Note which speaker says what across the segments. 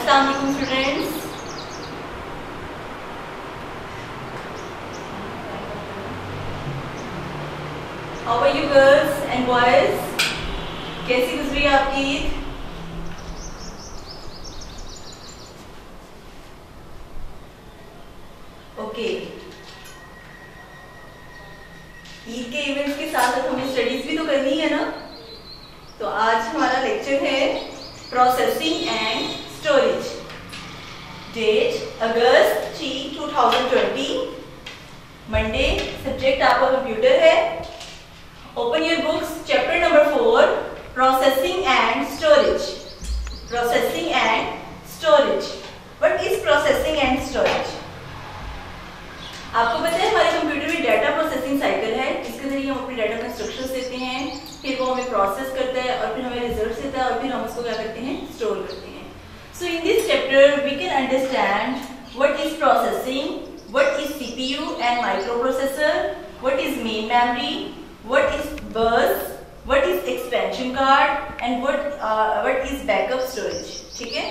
Speaker 1: अस्सलाम वालेकुम students. How are you girls and boys? कैसी गुजरी आपकी ईद? ओके, ईद के इवेंट्स के साथ साथ हमें स्टडीज भी तो करनी है ना। तो आज हमारा लेक्चर है processing and storage. Date August 3, 2020, Monday. Subject आपका कंप्यूटर है। Open your books, chapter number 4, processing and storage. Processing and storage. What is processing and storage? आपको पता है हमारे कंप्यूटर में डाटा प्रोसेसिंग साइकिल है, जिसके जरिए हम अपने डाटा में इंस्ट्रक्शंस देते हैं, फिर वो हमें प्रोसेस करता है और फिर हमें रिजल्ट्स देता है और फिर हम उसको क्या करते हैं, स्टोर करते हैं। So in this chapter we can understand what is processing, what is CPU and microprocessor, what is main memory, what is bus, what is expansion card and what is backup storage. ठीक है,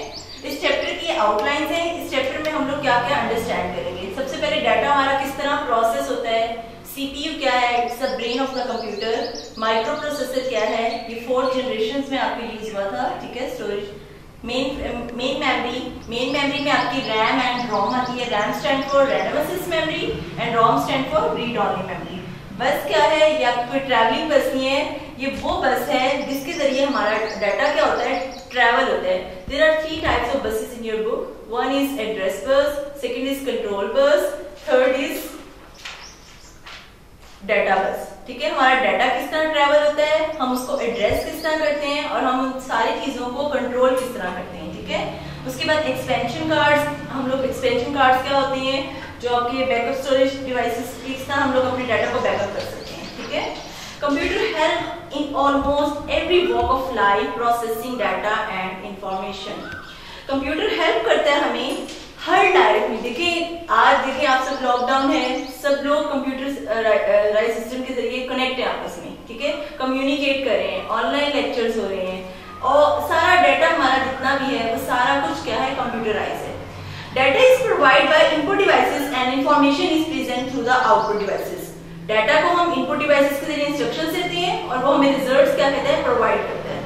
Speaker 1: इस chapter की outlines है। इस chapter में हम लोग क्या क्या अंडरस्टैंड करेंगे। सबसे पहले डाटा हमारा किस तरह प्रोसेस होता है, सीपीयू क्या है, it's the brain of the computer, micro processor क्या है, ये 4 जनरेशंस में आपके यूज हुआ था। ठीक है, स्टोरेज, मेन मेमोरी में आपकी रैम एंड रोम आती है। RAM stand for random access memory and ROM stand for read only memory. बस क्या है, ये आपकी कोई ट्रैवलिंग बस नहीं है, ये वो बस है जिसके जरिए हमारा डाटा क्या होता है, ट्रैवल होता है। There are 3 types of buses in your book. One is address bus, second is control bus, third is data bus. ठीक है, हमारा डाटा किस तरह ट्रैवल होता है, हम उसको एड्रेस किस तरह करते हैं और हम उन सारी चीजों को कंट्रोल किस तरह करते हैं। ठीक है, उसके बाद एक्सपेंशन कार्ड्स, हम लोग एक्सपेंशन कार्ड्स क्या होते हैं, जो आपके बैकअप स्टोरेज डिवाइसेस, किस तरह हम लोग अपने डाटा को बैकअप कर सकते हैं। ठीक है, computer help in almost every walk of life processing data and information. Computer help करता है हमें हर लाइफ में। देखिए आज देखिए आप सब लॉकडाउन है, सब लोग कंप्यूटर सिस्टम के जरिए कनेक्ट है आपस में। ठीक है, कम्युनिकेट कर रहे हैं, ऑनलाइन लेक्चर्स हो रहे हैं और सारा डाटा हमारा जितना भी है वो सारा कुछ क्या है, कंप्यूटराइज है। Data is provide by input devices and information is present through the output devices. Data को हम इनपुट डिवाइसेस के जरिए इंस्ट्रक्शंस देते हैं और वो हमें रिजल्ट्स क्या कहते हैं, प्रोवाइड करते हैं।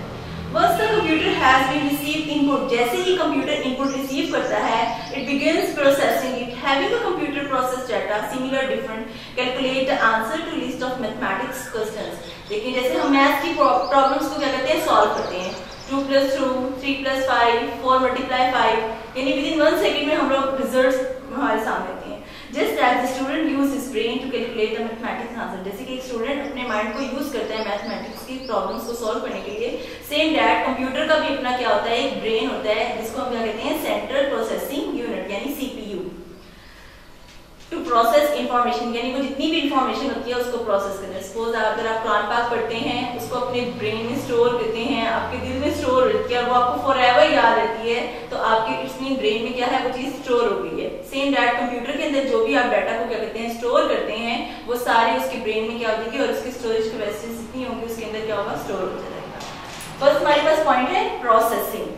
Speaker 1: Once the computer has been received input, जैसे ही कंप्यूटर इनपुट रिसीव करता है, it begins processing it. Having a computer process data similar different, calculate the answer to list of mathematics questions. देखिए जैसे हम मैथ की problems को क्या करते हैं, सॉल्व करते हैं। 2 + 2, 3 + 5, 4 × 5, यानी विदिन 1 सेकेंड में हम लोग रिजल्ट्स हमारे सामने आते हैं। Just as the student use his brain to calculate the mathematics answer, जैसे कि एक स्टूडेंट अपने माइंड को यूज करता है मैथमेटिक्स की प्रॉब्लम्स को सॉल्व करने के लिए, सेम दैट कंप्यूटर का भी अपना क्या होता है, एक ब्रेन होता है जिसको हम क्या कहते हैं, सेंट्रल प्रोसेसिंग यूनिट यानी सीपीयू। टू प्रोसेस इंफॉर्मेशन, यानी वो जितनी भी इंफॉर्मेशन होती है उसको प्रोसेस करते हैं। सपोज अगर आप कुरान पाक पढ़ते हैं, उसको अपने ब्रेन में स्टोर करते हैं, आपके दिल में स्टोर होती है और वो आपको फॉरएवर याद रहती है, तो आपके इट्स मीन ब्रेन में क्या है, वो चीज स्टोर हो गई है। सेम दैट कंप्यूटर के अंदर जो भी आप डाटा को क्या करते हैं, स्टोर करते हैं, वो सारे उसके ब्रेन में क्या होती है और उसकी स्टोरेज कैपेसिटी जितनी होगी उसके अंदर क्या होगा, स्टोर हो जाएगा। फर्स्ट हमारे पास पॉइंट है processing.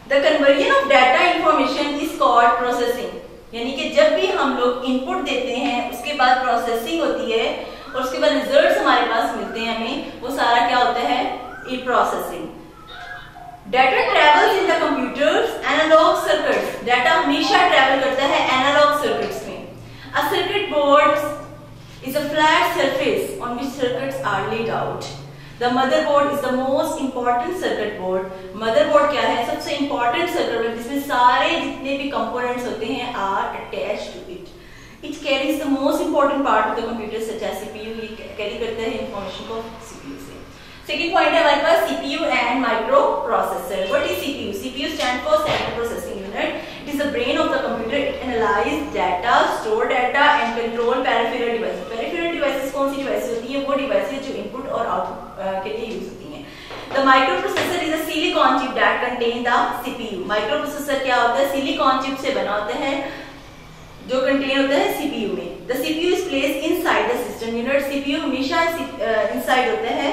Speaker 1: The conversion of data information is called processing, यानी कि जब भी हम लोग इनपुट देते हैं उसके बाद प्रोसेसिंग होती है और उसके बाद रिजल्ट्स हमारे पास मिलते हैं हमें, वो सारा क्या होता है, ई processing. Data travels in the computers analog circuits, data हमेशा ट्रेवल करता है एनालॉग सर्किट्स में। A circuit board is a flat surface on which circuits are laid out. The motherboard is the most important circuit board. Motherboard क्या है, सबसे important circuit board जिसमें सारे जितने भी components होते हैं are attached to it. It carries the most important part of the computer such as CPU. ये carry करता है information को CPU से। Second point है हमारे पास CPU and microprocessor. What is CPU? CPU stands for Central Processing Unit. It is the brain of the computer. It analyzes data, store data and control peripheral devices. Peripheral devices कौन सी devices होती हैं, वो devices जो input और output के लिए use होती हैं। The microprocessor is a silicon chip that contain the CPU. Microprocessor क्या होता है, सिलिकॉन चिप से बना होता है जो कंटेन होता है CPU में। The CPU is placed inside the system unit. CPU हमेशा inside होता है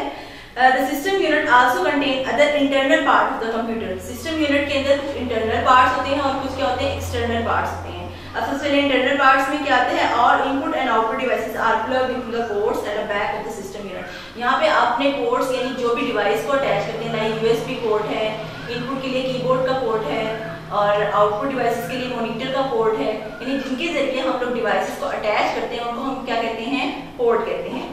Speaker 1: The system unit also contain other internal part of the computer. System unit के अंदर कुछ internal parts होते हैं और कुछ क्या होते हैं external parts होते हैं. अब सबसे पहले internal parts में क्या आते हैं? All input and output devices are plugged into the ports at the back of the system unit. यहाँ पे आपने ports यानी जो भी device को attach करते हैं, लाइक USB port है, input के लिए keyboard का port है और output devices के लिए monitor का port है, यानी जिनके जरिए हम लोग devices को attach करते हैं उनको हम क्या कहते हैं? Port कहते हैं.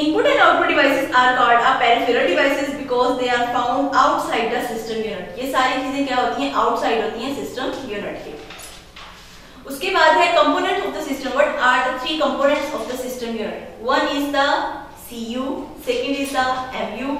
Speaker 1: Input and output devices are called peripheral devices because they are found outside the system unit. ये सारी चीजें क्या होती हैं? Outside होती हैं system unit के. उसके बाद है component of the system. What are the three components of the system unit? One is the CU, second is the MU.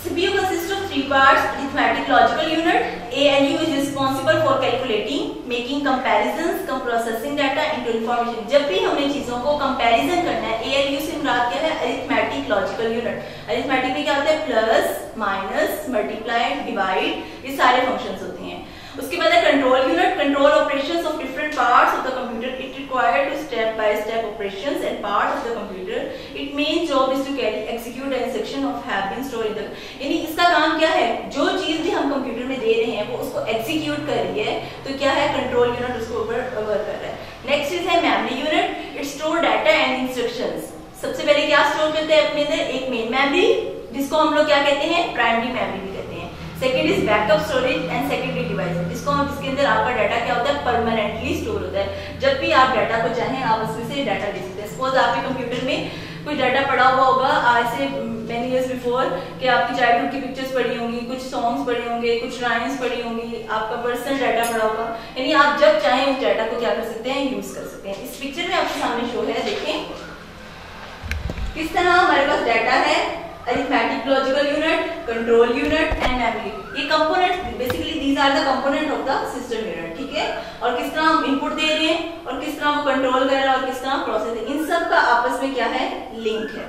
Speaker 1: CPU consists of three parts: arithmetic logical unit. ALU is responsible for calculating, making comparisons, processing data into information. जब भी हमने चीजों को comparison करना है, ALU से मुराद क्या है? arithmetic logical unit. arithmetic में क्या होता है? प्लस, माइनस, मल्टीप्लाई, डिवाइड, ये सारे फंक्शंस होते हैं. उसके बाद है control unit. Control operations of different parts of the computer. It required to step by step operations and parts of the computer. It main job is to carry execute instruction of have been stored in the, यानी इसका काम क्या है? जो चीज भी हम computer में दे रहे हैं वो उसको एग्जीक्यूट कर रही है, तो क्या है? कंट्रोल यूनिट उसको ऊपर वर्क कर रहा है. नेक्स्ट इज है memory unit. It store data and instructions. सबसे पहले क्या स्टोर करते हैं अपने अंदर? एक मेन मेमोरी, जिसको हम लोग क्या कहते हैं? प्राइमरी मेमोरी भी कहते हैं. Second is backup storage and secondary device, जिसके अंदर आपका डाटा क्या होता है? परमानेंटली स्टोर होता है. जब भी आप डाटा को चाहें आप उसमें से डाटा ले सकते हैं. सपोज आपके कंप्यूटर में कोई डाटा पड़ा हुआ होगा आज से मेनी इयर्स बिफोर, कि आपकी चाइल्डहुड की पिक्चर्स पड़ी होंगी, कुछ सॉन्ग्स पड़े होंगे, कुछ राइम्स पड़ी होंगी, आपका पर्सनल डाटा पड़ा होगा, यानी आप जब चाहें उस डाटा को क्या कर सकते हैं? यूज कर सकते हैं. इस पिक्चर में आपके सामने शो है, देखें किस तरह हमारे पास डाटा है. arithmetic logical unit, control unit and memory. ये components basically these are the component of the system unit. ठीक है, और किस तरह हम input दे रहे हैं और किस तरह वो कंट्रोल कर रहा है और किस तरह प्रोसेस है, इन सब का आपस में क्या है? लिंक है.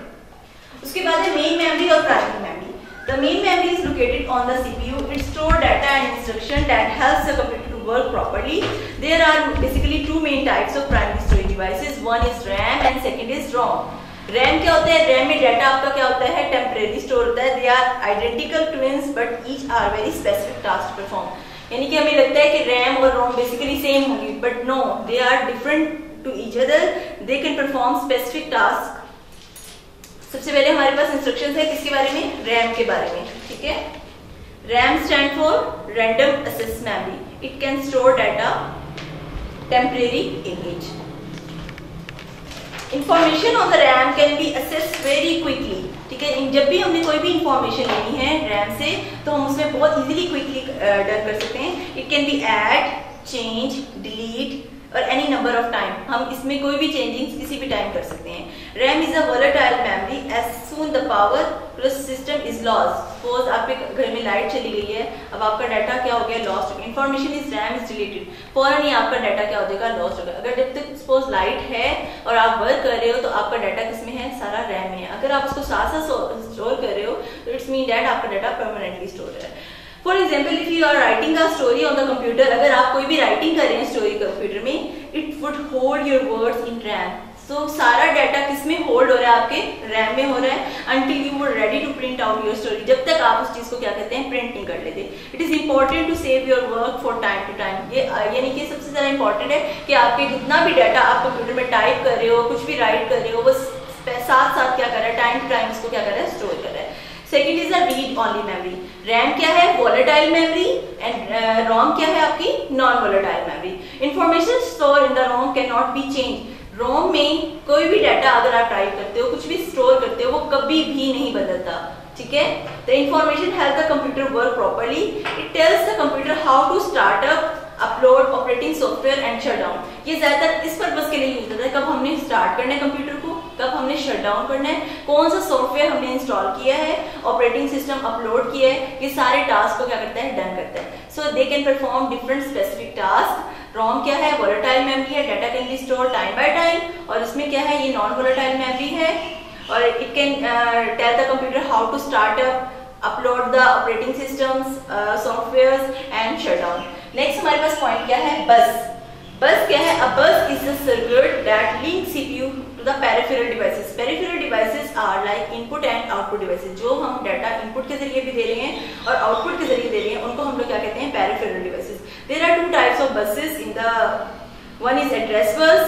Speaker 1: उसके बाद है मेन मेमोरी और primary memory. The main memory is located on the CPU. It stores data and instruction that helps the computer to work properly. There are basically two main types of primary storage devices. One is RAM and second is ROM. RAM क्या होता है? RAM में data आपका क्या होता है? Temporary store होता है. They are identical twins but each are very specific task perform. यानी कि हमें लगता है कि रैम और रोम बेसिकली सेम होंगी, but no, they are different to each other. They can perform specific task. सबसे पहले हमारे पास इंस्ट्रक्शंस है किसके बारे में? रैम के बारे में. ठीक है, RAM stand for random access memory. It can store data, temporary image. Information on the RAM can be accessed very quickly. ठीक है, जब भी हमने कोई भी इंफॉर्मेशन लेनी है रैम से तो हम उसमें बहुत इजीली क्विकली डन कर सकते हैं. It can be add, change, delete और एनी नंबर ऑफ टाइम. हम इसमें कोई भी चेंजिंग किसी भी टाइम कर सकते हैं. RAM is a volatile memory. As soon the power plus system is lost. Suppose आपके घर में लाइट चली गई है, अब आपका डाटा क्या हो गया? लॉस्ट हो गया. Information is RAM is deleted. फौरन ही आपका डाटा क्या हो जाएगा? लॉस्ट हो गया. अगर जब तक सपोज लाइट है और आप वर्क कर रहे हो तो आपका डाटा किसमें है? सारा रैम में है. अगर आप उसको साथ साथ स्टोर कर रहे हो तो इट्स मीन दैट आपका डाटा परमानेंटली स्टोर है. For example, if you are writing a story on the computer, अगर आप कोई भी राइटिंग कर रहे हैं स्टोरी कंप्यूटर में, it would hold your words in RAM. So सारा डाटा किसमें होल्ड हो रहा है? आपके रैम में हो रहा है until you were ready to print out your story. जब तक आप उस चीज को क्या कहते हैं? प्रिंट नहीं कर लेते. It is important to save your work for time to time. ये यानी कि सबसे ज्यादा इंपॉर्टेंट है कि आपके जितना भी डाटा आप कंप्यूटर में टाइप कर रहे हो, कुछ भी राइट कर रहे हो, वो साथ साथ क्या कर रहा है? टाइम टू टाइम उसको क्या कर रहा है? स्टोर कर रहा है. Second is a read only memory. RAM क्या है? वोलेटाइल मेमोरी एंड रोम क्या है? आपकी non volatile memory. Information store in the ROM can not be change. ROM में कोई भी डाटा अगर आप टाइप करते हो, कुछ भी स्टोर करते हो, वो कभी भी नहीं बदलता. ठीक है, the information help the computer work properly. It tells the computer how to start up, upload operating software and shut down. ये ज्यादातर इस पर्पज के लिए यूज होता है, कब हमने स्टार्ट करना है कंप्यूटर को, कब हमने शट डाउन करना है, कौन सा सॉफ्टवेयर हमने इंस्टॉल किया है, ऑपरेटिंग सिस्टम अपलोड किया है, ये सारे टास्क को क्या करता है? डन करता है. So they can perform different specific task. ROM क्या है? वोलेटाइल मेमोरी है, data can be store time by time. और इसमें क्या है? ये नॉन वोलेटाइल मेमोरी है और it can tell the computer how to start up, upload the operating systems, softwares and shut down. Next हमारे पास पॉइंट क्या है? बस. बस क्या है? अ बस is a circuit that link CPU to the peripheral devices. Peripheral devices are like input and output devices. जो हम डाटा इनपुट के जरिए भी दे रहे हैं और आउटपुट के जरिए दे रहे हैं, उनको हम लोग क्या कहते हैं, peripheral devices. There are two types of buses in the, one is address bus.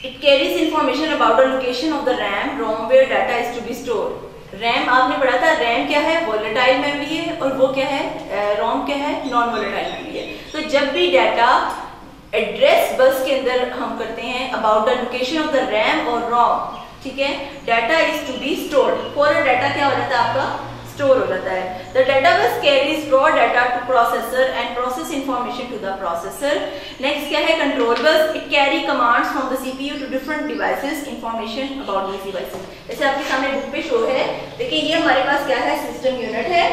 Speaker 1: It carries information about the location of the RAM, ROM where data is to be stored. RAM आपने पढ़ा था, RAM क्या है, volatile memory है, और वो क्या है, रोम क्या है, नॉन वोलेटाइल मेमोरी है. तो जब भी डाटा एड्रेस बस के अंदर हम करते हैं about the location of the RAM और रोम, ठीक है, data is to be stored. पूरा डाटा क्या हो जाता है आपका, स्टोर हो जाता है. The data bus carries raw data to processor and process information to the processor. Next क्या है, control bus. It carry commands from the CPU to different devices, information about these devices. जैसे आपके सामने book पे show है, देखिए ये हमारे पास क्या है, सिस्टम यूनिट है.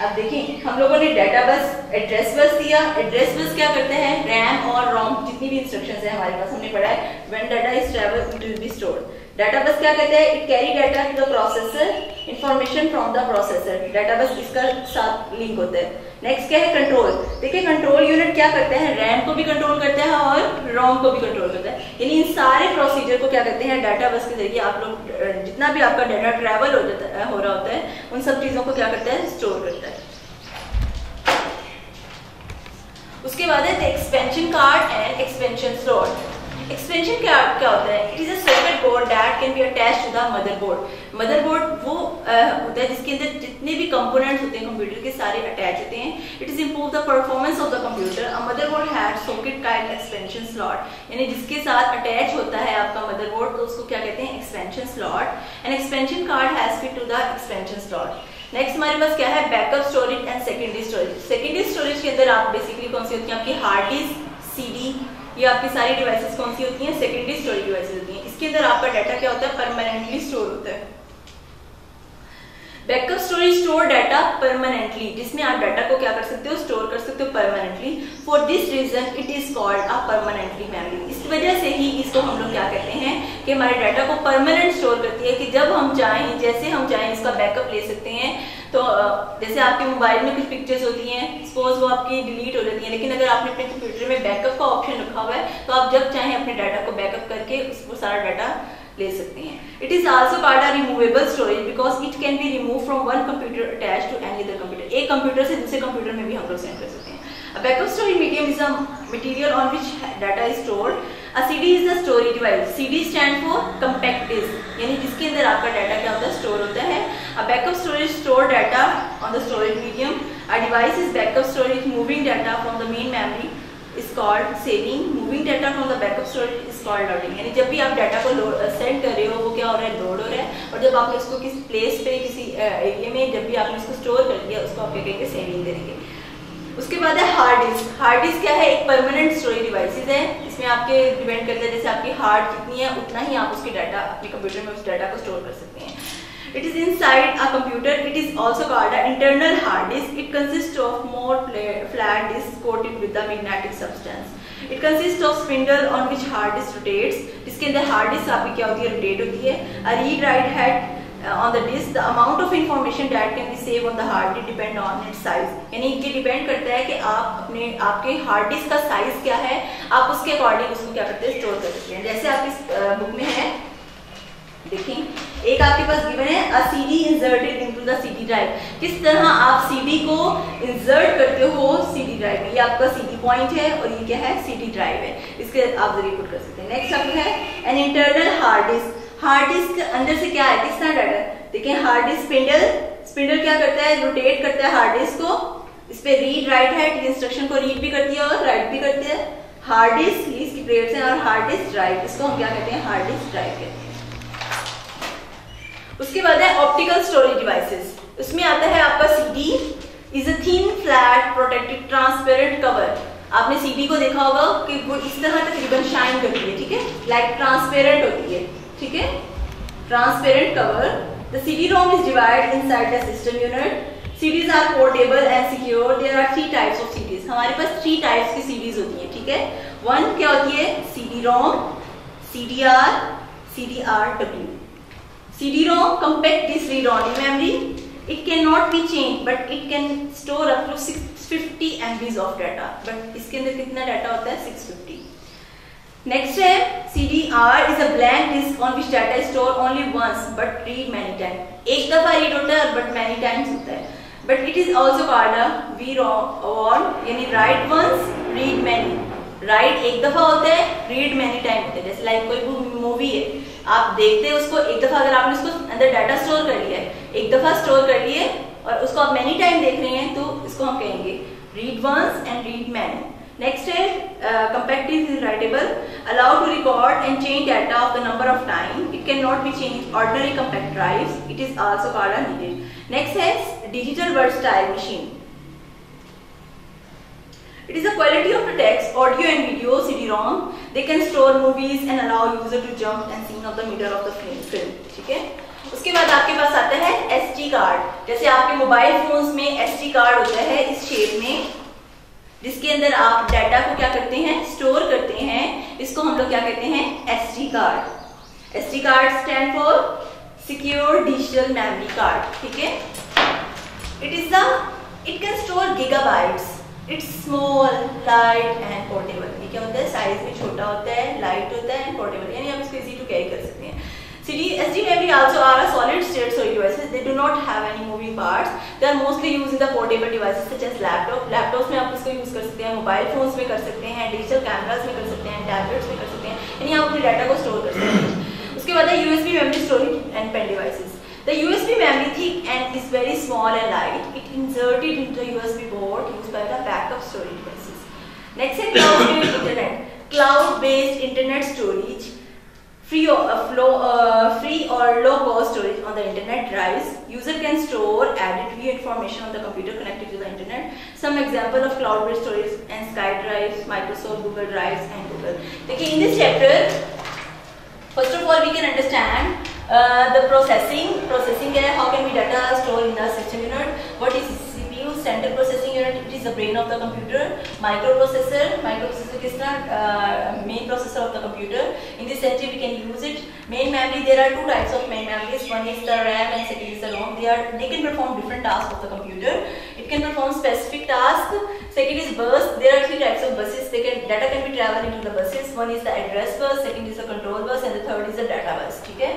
Speaker 1: अब देखिए हम लोगों ने डाटा बस, एड्रेस बस दिया. एड्रेस बस क्या करते हैं, रैम और रोम जितनी भी इंस्ट्रक्शंस है हमारे पास, हमने पढ़ा है, when data is travel it will be stored. Data bus क्या कहते हैं, it carry data to the processor, information from the processor. Data bus इसका साथ लिंक होता है. नेक्स्ट क्या है, कंट्रोल. देखिए कंट्रोल यूनिट क्या करते हैं, रैम को भी कंट्रोल करते हैं और रोम को भी कंट्रोल करते हैं. यानी इन सारे प्रोसीजर को क्या कहते हैं, डाटा बस के जरिए आप लोग जितना भी आपका डाटा ट्रैवल हो रहा होता है, उन सब चीजों को क्या करता है, स्टोर करता है. उसके बाद है expansion card and expansion slot. Expansion card क्या होता है, it is a circuit board that can be attached to the motherboard. Motherboard वो होता है जिसके अंदर जितने भी कंपोनेंट्स होते हैं कंप्यूटर के, सारे अटैच होते हैं. It is improve the performance of the computer. A motherboard has socket type expansion slot, यानी जिसके साथ अटैच होता है आपका मदरबोर्ड, तो उसको क्या कहते हैं, expansion slot. And expansion card has fit to the expansion slot. Next हमारे पास क्या है, backup storage and secondary storage. Secondary storage के अंदर आप बेसिकली कौन सी होती है, आपकी हार्ड डिस्क, सीडी, ये आपकी सारी डिवाइसेस कौन सी होती हैं, सेकेंडरी स्टोरेज डिवाइसेस होती हैं. इसके अंदर आपका डाटा क्या होता है, परमानेंटली स्टोर होता है. Backup storage store data permanently, जिसमें आप डाटा को क्या कर सकते हो, स्टोर कर सकते हो permanently. For this reason it is called a permanently memory. इस वजह से ही इसको हम लोग क्या कहते हैं कि हमारे डाटा को परमानेंट स्टोर करती है, कि जब हम चाहें, जैसे हम चाहें इसका बैकअप ले सकते हैं. तो जैसे आपके मोबाइल में कुछ पिक्चर्स होती हैं, सपोज वो आपकी डिलीट हो जाती हैं, लेकिन अगर आपने अपने कंप्यूटर में बैकअप का ऑप्शन रखा हुआ है, तो आप जब चाहें अपने डाटा को बैकअप करके उसको सारा डाटा ले सकते हैं. It is also called a removable storage because it can be remove from one computer attach to any other computer. एक कंप्यूटर से दूसरे कंप्यूटर में भी हम लोग सेंड कर सकते हैं. A backup storage medium is a material on which data is stored. A CD is the storage device. CD stand for compact disk, यानी जिसके अंदर आपका डाटा क्या होता है, स्टोर होता है. A backup storage store data on the storage medium. A device is backup storage moving data from the main memory is called saving. Moving data from the backup storage is called loading. यानी जब भी आप data को send कर रहे हो, वो क्या हो रहा है, लोड हो रहा है. और जब आपने उसको किसी प्लेस पे, किसी एरिया में जब भी आपने उसको स्टोर कर दिया, उसको आप क्या कहेंगे, सेविंग करेंगे. उसके बाद है हार्ड डिस्क. हार्ड डिस्क क्या है, एक परमानेंट स्टोरेज डिवाइसेस है. इसमें आपके डिपेंड करता है, जैसे आपकी हार्ड जितनी है उतना ही आप उसके डाटा अपने कंप्यूटर में उस डाटा को स्टोर कर सकते हैं. It is inside a computer. It is also called a internal hard disk. It consist of more flat disk coated with the magnetic substance. It consist of spindle on which hard disk rotates. जिसके अंदर hard disk आपकी क्या होती है, rotate होती है. A read write head on the disk. The amount of information that can be saved on the hard disk depend on its size. यानी ये डिपेंड करता है कि आप आपके हार्ड डिस्क का साइज क्या है, आप उसके अकॉर्डिंग उसको क्या करते हैं, स्टोर कर सकते हैं. जैसे आपकी बुक में है, देखिए एक आपके पास गिवन है, a CD inserted into the CD drive. किस तरह आप CD को इंसर्ट करते हो CD ड्राइव में. ये आपका CD पॉइंट है और ये क्या है, CD ड्राइव है. इसके आप जरिए पुट कर सकते हैं. नेक्स्ट आपको है an internal hard disc. Hard disk अंदर से क्या है, किस तरह डाटा. देखिए हार्ड डिस्क स्पिंडल, स्पिंडल क्या करता है, रोटेट करता है हार्ड डिस्क को. इस पे रीड राइट है, इंस्ट्रक्शन को रीड भी करती है और राइट भी करती है. हार्ड डिस्क इसकी प्लेट्स हैं, और हार्ड डिस्क ड्राइव, इसको हम क्या कहते हैं, हार्ड डिस्क ड्राइव कहते हैं. उसके बाद है ऑप्टिकल स्टोरेज डिवाइसेस. उसमें आता है आपका CD is a thin flat protected transparent cover. आपने CD को देखा होगा कि वो इस तरह तकरीबन शाइन करती है, ठीक है, लाइक ट्रांसपेरेंट होती है, ठीक है, transparent cover. The CD-ROM is divided inside the system unit. CDs are portable and secure. There are 3 types of CDs. हमारे पास 3 टाइप्स की CDs होती है, ठीक है. वन क्या होती है, CD-ROM, CDR, CDRW. CD-ROM compact disk read-only memory. It cannot be changed, but it can store up to 650 MB of data. But इसके अंदर कितना डाटा होता है, 650. नेक्स्ट है CDR is a blank disk on which data is store only once but read many time. एक दफा read होता है बट मैनी टाइम्स होता है। But it is also called a VROM, यानी write once read many. Write एक दफा होता है, रीड मैनी टाइम होता है। जैसे लाइक कोई मूवी है, आप देखते हैं उसको एक दफा, अगर आपने उसको अंदर डाटा स्टोर कर लिया है, एक दफा स्टोर कर लिए और उसको आप मैनी टाइम देख रहे हैं, तो इसको हम कहेंगे read once and read many. Next है compact disk is writable, allowed to record and change data of the number of time. It cannot be changed ordinary compact drives. It is also called a needed. Next is digital versatile machine. It is a quality of the text, audio and video CD-ROM. They can store movies and allow user to jump and scene of the middle of the film. ठीक है। उसके बाद आपके पास आता है SD card. जैसे आपके mobile phones में SD कार्ड होता है इस शेप में, जिसके अंदर आप डाटा को क्या करते हैं, स्टोर करते हैं। इसको हम लोग क्या कहते हैं, SD card. SD card stand for secure digital memory card. ठीक है। It can store gigabytes. It's small, light and portable. ये क्या होता है, साइज में छोटा होता है, लाइट होता है एंड पोर्टेबल, यानी आप इसको इजी टू कैरी कर सकते हैं। SD memory also are a solid state storage devices. They do not have any moving parts. They are mostly used in the portable devices such as laptop. Laptops में आप इसको use कर सकते हैं, mobile phones में कर सकते हैं, डिजिटल कैमरास में कर सकते हैं, टैबलेट्स में कर सकते हैं, यानी आप अपने डाटा को स्टोर कर सकते हैं। उसके बाद है USB memory storage and pen devices. The USB memory thick and is very small and light. It inserted into the USB port used by the backup storage devices. Next is cloud-based internet. Cloud-based internet storage. Free or low cost storage on the internet drives. User can store, edit, view information on the computer connected to the internet. Some example of cloud-based storage and SkyDrive, Microsoft, Google Drives and Google. Okay, in this chapter, first of all we can understand the processing. Processing है, how can we data store in the system unit? What is CPU, central processing unit? It is the brain of the computer. Microprocessor किस तरह main processor of the computer. In this section we can use it. Main memory, there are two types of main memories. One is the RAM and second is the ROM. They can perform different tasks of the computer. It can perform specific tasks. Second is bus. There are three types of buses. Data can be traveled into the buses. One is the address bus, second is the control bus and the third is the data bus. ठीक है।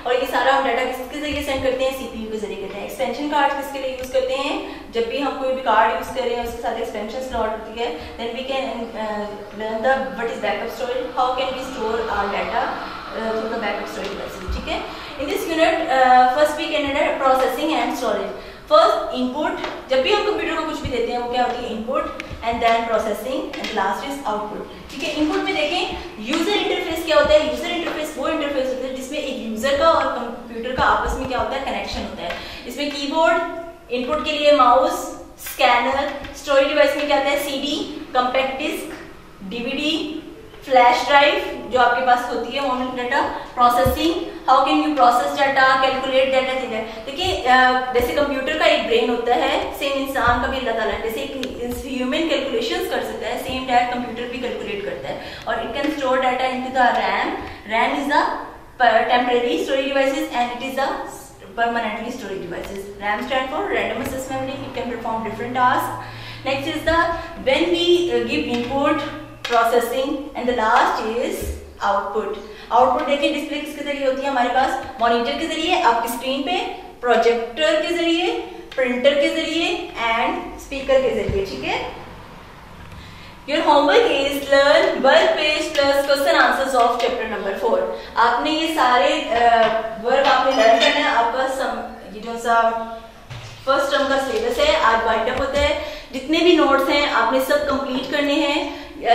Speaker 1: और ये सारा हम data किसके जरिए send करते हैं, CPU के जरिए करते हैं। एक्सपेंशन कार्ड किसके लिए यूज करते हैं, जब भी हम कोई भी कार्ड यूज कर रहे हैं उसके साथ एक्सपेंशन स्लॉट होती है। Then we can learn the what is backup storage, how can we store our data through the backup storage devices. ठीक है। In this unit first we can under processing and storage. First input, जब भी हम computer को कुछ भी देते हैं वो क्या होती है, input, and then processing and last is output. ठीक है। इनपुट में देखें यूजर इंटरफेस क्या होता है। यूजर इंटरफेस वो इंटरफेस होता है जिसमें एक यूजर का और कंप्यूटर का आपस में क्या होता है, कनेक्शन होता है। इसमें कीबोर्ड, इनपुट के लिए माउस, स्कैनर, स्टोरेज डिवाइस में क्या आता है, CD, compact disk, DVD, flash drive जो आपके पास होती है वो डाटा। Processing, how can you process data, calculate data. देखिए जैसे कंप्यूटर का एक ब्रेन होता है, सेम इंसान का भी अल्लाह ताला जैसे एक ह्यूमन कैलकुलेशंस कर सकता है, सेम डाटा कंप्यूटर भी कैलकुलेट करता है। और it can store data into the RAM. RAM is the temporary storage devices and it is the permanently storage devices. RAM stand for random access memory. It can perform different tasks. Next is the when we give input, processing, and the last is output. Output देखिए display किसके जरिए होती है हमारे पास, monitor के जरिए, आपकी screen पे, प्रोजेक्टर के जरिए, प्रिंटर के जरिए एंड स्पीकर के जरिए। ठीक है। Your homework is learn work page plus question answers of chapter number 4. आपने ये सारे वर्क आपने लर्न करना है। आपका ये जो सा फर्स्ट टर्म का सिलेबस है आज वाइंड अप होता है। जितने भी नोट्स हैं आपने सब कंप्लीट करने हैं।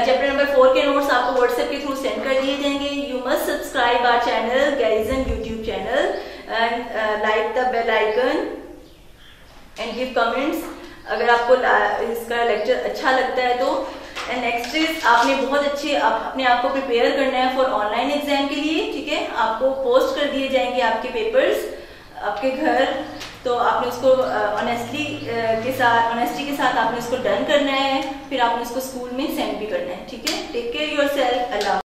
Speaker 1: चैप्टर नंबर 4 के नोट्स आपको व्हाट्सएप के थ्रू सेंड कर दिए जाएंगे। You must subscribe our channel Garrison YouTube channel and like the bell icon and give comments अगर आपको इसका लेक्चर अच्छा लगता है तो। एंड नेक्स्ट इज आपने बहुत अच्छे अपने आप को प्रिपेयर करना है फॉर ऑनलाइन एग्जाम के लिए। ठीक है। आपको पोस्ट कर दिए जाएंगे आपके पेपर्स आपके घर, तो आपने उसको ऑनेस्टी के साथ आपने उसको डन करना है, फिर आपने उसको स्कूल में सेंड भी करना है। ठीक है। Take care yourself. अल्लाह।